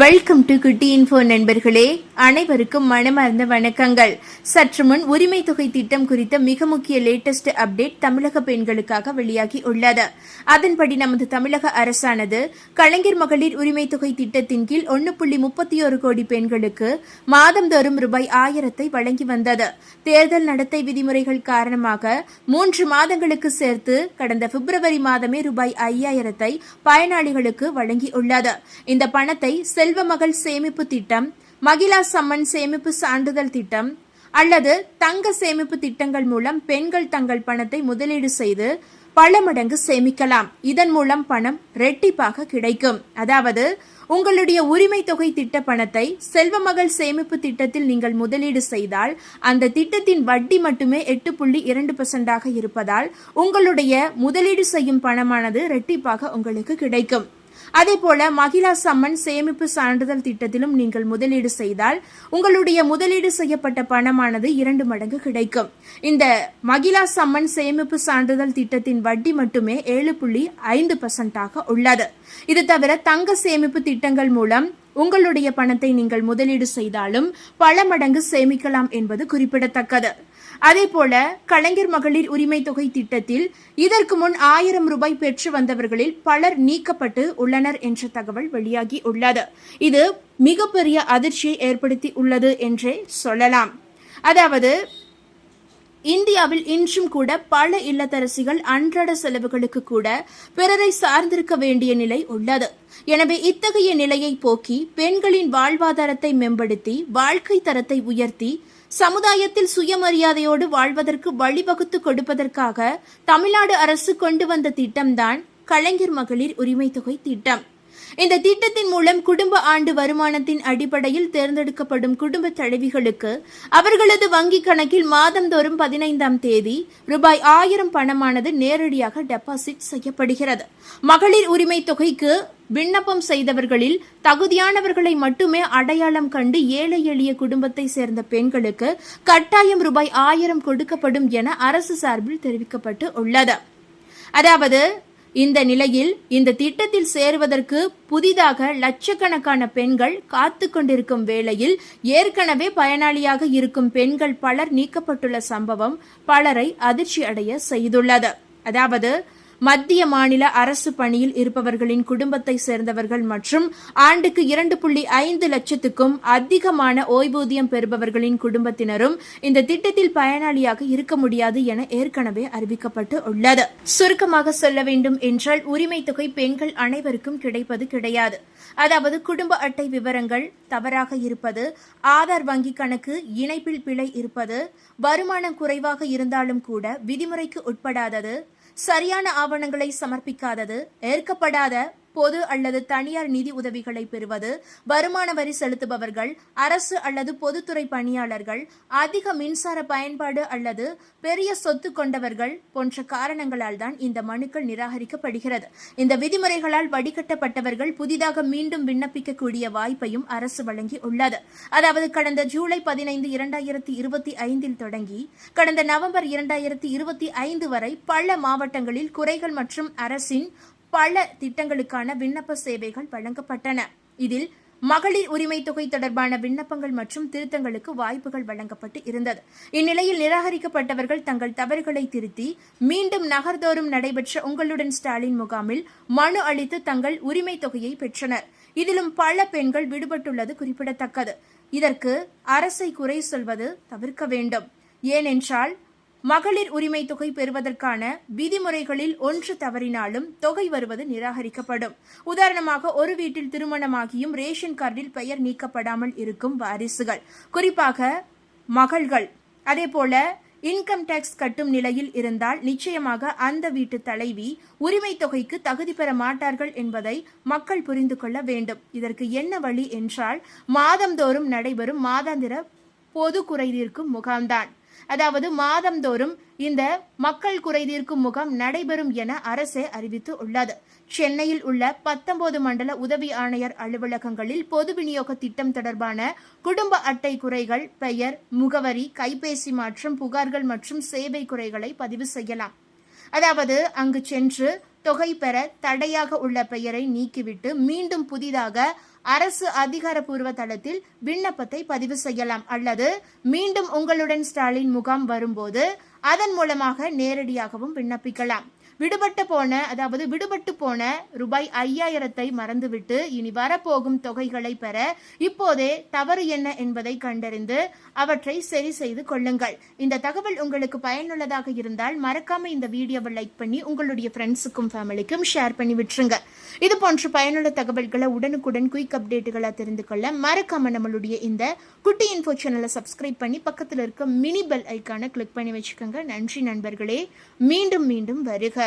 Welcome to குட்டி info நண்பர்களே, அனைவருக்கும் மனமார்ந்த வணக்கங்கள். சற்று முன் உரிமை தொகை திட்டம் குறித்த மிக முக்கிய லேட்டஸ்ட் அப்டேட் தமிழக பெண்களுக்காக வெளியாகி உள்ளது. அதன்படி நமது தமிழக அரசானது கலைஞர் மகளிர் உரிமை தொகை திட்டத்தின் கீழ் 1.31 கோடி பெண்களுக்கு மாதந்தோறும் ரூபாய் 1000 வழங்கி வந்தது. தேர்தல் நடத்தை விதிமுறைகள் காரணமாக 3 மாதங்களுக்கு சேர்த்து கடந்த பிப்ரவரி மாதமே ரூபாய் 5000 பயனாளிகளுக்கு வழங்கியுள்ளது. இந்த பணத்தை செல்வ மகள் சேமிப்பு திட்டம், மகிழா சம்மன் சேமிப்பு சான்றிதழ் திட்டம் அல்லது தங்க சேமிப்பு திட்டங்கள் மூலம் பெண்கள் தங்கள் பணத்தை முதலீடு செய்து பல மடங்கு சேமிக்கலாம். இதன் மூலம் பணம் ரெட்டிப்பாக கிடைக்கும். அதாவது உங்களுடைய உரிமை தொகை திட்ட பணத்தை செல்வ மகள் சேமிப்பு திட்டத்தில் நீங்கள் முதலீடு செய்தால் அந்த திட்டத்தின் வட்டி மட்டுமே 8.2% இருப்பதால் உங்களுடைய முதலீடு செய்யும் பணமானது ரெட்டிப்பாக உங்களுக்கு கிடைக்கும். அதேபோல மகிழா சம்மன் சேமிப்பு சான்றிதழ் திட்டத்திலும் நீங்கள் முதலீடு செய்தால் உங்களுடைய முதலீடு செய்யப்பட்ட பணமானது 2 மடங்கு கிடைக்கும். இந்த மகிழா சம்மன் சேமிப்பு சான்றிதழ் திட்டத்தின் வட்டி மட்டுமே 7.5% உள்ளது. இது தவிர தங்க சேமிப்பு திட்டங்கள் மூலம் உங்களுடைய பணத்தை நீங்கள் முதலீடு செய்தாலும் பல மடங்கு சேமிக்கலாம் என்பது குறிப்பிடத்தக்கது. அதேபோல கலைஞர் மகளிர் உரிமை தொகை திட்டத்தில் இதற்கு முன் 1000 ரூபாய் பெற்று வந்தவர்களில் பலர் நீக்கப்பட்டு உள்ளனர் என்ற தகவல் வெளியாகி உள்ளது. இது மிகப்பெரிய அதிர்ச்சியை ஏற்படுத்தி உள்ளது என்றே சொல்லலாம். அதாவது இந்தியாவில் இன்றும் கூட பல இல்லத்தரசிகள் அன்றாட செலவுகளுக்கு கூட பிறரை சார்ந்திருக்க வேண்டிய நிலை உள்ளது. எனவே இத்தகைய நிலையை போக்கி பெண்களின் வாழ்வாதாரத்தை மேம்படுத்தி வாழ்க்கை தரத்தை உயர்த்தி சமுதாயத்தில் சுயமரியாதையோடு வாழ்வதற்கு வழிவகுத்து கொடுப்பதற்காக தமிழ்நாடு அரசு கொண்டு வந்த திட்டம்தான் கலைஞர் மகளிர் உரிமை தொகை திட்டம். இந்த திட்டத்தின் மூலம் குடும்ப ஆண்டு வருமானத்தின் அடிப்படையில் தேர்ந்தெடுக்கப்படும் குடும்ப தலைவிகளுக்கு அவர்களது வங்கிக் கணக்கில் மாதந்தோறும் 15ஆம் தேதி ரூபாய் 1000 பணமானது நேரடியாக டெபாசிட் செய்யப்படுகிறது. மகளிர் உரிமை தொகைக்கு விண்ணப்பம் செய்தவர்களில் தகுதியானவர்களை மட்டுமே அடையாளம் கண்டு ஏழை எளிய குடும்பத்தை சேர்ந்த பெண்களுக்கு கட்டாயம் ரூபாய் 1000 கொடுக்கப்படும் என அரசு சார்பில் தெரிவிக்கப்பட்டு உள்ளது. அதாவது இந்த நிலையில் இந்த திட்டத்தில் சேருவதற்கு புதிதாக லட்சக்கணக்கான பெண்கள் காத்து கொண்டிருக்கும் வேளையில் ஏற்கனவே பயனாளியாக இருக்கும் பெண்கள் பலர் நீக்கப்பட்டுள்ள சம்பவம் பலரை அதிர்ச்சி அடைய செய்துள்ளது. அதாவது மத்திய மாநில அரசு பணியில் இருப்பவர்களின் குடும்பத்தை சேர்ந்தவர்கள் மற்றும் ஆண்டுக்கு 2.5 லட்சத்துக்கும் அதிகமான ஓய்வூதியம் பெறுபவர்களின் குடும்பத்தினரும் இந்த திட்டத்தில் பயனாளியாக இருக்க முடியாது என ஏற்கனவே அறிவிக்கப்பட்டு உள்ளது. சுருக்கமாக சொல்ல வேண்டும் என்றால் உரிமை தொகை பெண்கள் அனைவருக்கும் கிடைப்பது கிடையாது. அதாவது குடும்ப அட்டை விவரங்கள் தவறாக இருப்பது, ஆதார் வங்கி கணக்கு இணைப்பில் பிழை இருப்பது, வருமானம் குறைவாக இருந்தாலும் கூட விதிமுறைக்கு உட்படாதது, சரியான ஆவணங்களை சமர்ப்பிக்காதது, ஏற்கப்படாத பொது அல்லது தனியார் நிதி உதவிகளை பெறுவது, வருமான வரி செலுத்துபவர்கள், அரசு அல்லது பொதுத்துறை பணியாளர்கள், அதிக மின்சார பயன்பாடு அல்லது பெரிய சொத்து கொண்டவர்கள் போன்ற காரணங்களால் தான் இந்த மனுக்கள் நிராகரிக்கப்படுகிறது. இந்த விதிமுறைகளால் வடிகட்டப்பட்டவர்கள் புதிதாக மீண்டும் விண்ணப்பிக்கக்கூடிய வாய்ப்பையும் அரசு வழங்கி உள்ளது. அதாவது கடந்த ஜூலை 15, 2025 தொடங்கி கடந்த நவம்பர் 2025 வரை பல மாவட்டங்களில் குறைகள் மற்றும் அரசின் பல திட்டங்களுக்கான விண்ணப்ப சேவைகள் வழங்கப்பட்டன. இதில் மகளிர் உரிமை தொகை தொடர்பான விண்ணப்பங்கள் மற்றும் திருத்தங்களுக்கு வாய்ப்புகள் வழங்கப்பட்டு இருந்தது. இந்நிலையில் நிராகரிக்கப்பட்டவர்கள் தங்கள் தவறுகளை திருத்தி மீண்டும் நகர்தோறும் நடைபெற்ற உங்களுடன் ஸ்டாலின் முகாமில் மனு அளித்து தங்கள் உரிமை தொகையை பெற்றனர். இதிலும் பல பெண்கள் விடுபட்டுள்ளது குறிப்பிடத்தக்கது. இதற்கு அரசை குறை சொல்வது தவிர்க்க வேண்டும். ஏனென்றால் மகளிர் உரிமை தொகை பெறுவதற்கான விதிமுறைகளில் ஒன்று தவறினாலும் தொகை வருவது நிராகரிக்கப்படும். உதாரணமாக ஒரு வீட்டில் திருமணமாகியும் ரேஷன் கார்டில் பெயர் நீக்கப்படாமல் இருக்கும் வாரிசுகள், குறிப்பாக மகள்கள், அதேபோல இன்கம் டாக்ஸ் கட்டும் நிலையில் இருந்தால் நிச்சயமாக அந்த வீட்டு தலைவி உரிமை தொகைக்கு தகுதி பெற மாட்டார்கள் என்பதை மக்கள் புரிந்து கொள்ள வேண்டும். இதற்கு என்ன வழி என்றால் மாதந்தோறும் நடைபெறும் மாதாந்திர பொது குறைதீர்க்கும் முகாம்தான். அதாவது மாதந்தோறும் இந்த மக்கள் குறைதீர்க்கும் முகாம் நடைபெறும் என அரசே அறிவித்து உள்ளது. சென்னையில் உள்ள 19 மண்டல உதவி ஆணையர் அலுவலகங்களில் பொது விநியோக திட்டம் தொடர்பான குடும்ப அட்டை குறைகள், பெயர், முகவரி, கைபேசி மாற்றம், புகார்கள் மற்றும் சேவை குறைகளை பதிவு செய்யலாம். அதாவது அங்கு சென்று தொகை பெற தடையாக உள்ள பெயரை நீக்கிவிட்டு மீண்டும் புதிதாக அரசு அதிகாரப்பூர்வ தளத்தில் விண்ணப்பத்தை பதிவு செய்யலாம் அல்லது மீண்டும் உங்களுடன் ஸ்டாலின் முகாம் வரும்போது அதன் மூலமாக நேரடியாகவும் விண்ணப்பிக்கலாம். விடுபட்டு போன ரூபாய் 5000 மறந்துவிட்டு இனி வரப்போகும் தொகைகளை பெற இப்போதே தவறு என்ன என்பதை கண்டறிந்து அவற்றை சரி செய்து கொள்ளுங்கள். இந்த தகவல் உங்களுக்கு பயனுள்ளதாக இருந்தால் மறக்காம இந்த வீடியோவை லைக் பண்ணி உங்களுடைய ஃப்ரெண்ட்ஸுக்கும் ஃபேமிலிக்கும் ஷேர் பண்ணி விட்டுருங்க. இது போன்ற பயனுள்ள தகவல்களை உடனுக்குடன் குயிக் அப்டேட்டுகளை தெரிந்து கொள்ள மறக்காம நம்மளுடைய இந்த குட்டி இன்ஃபோ சேனலை சப்ஸ்கிரைப் பண்ணி பக்கத்தில் இருக்க மினி பெல் ஐக்கானை கிளிக் பண்ணி வச்சுக்கோங்க. நன்றி நண்பர்களே. மீண்டும் வருக.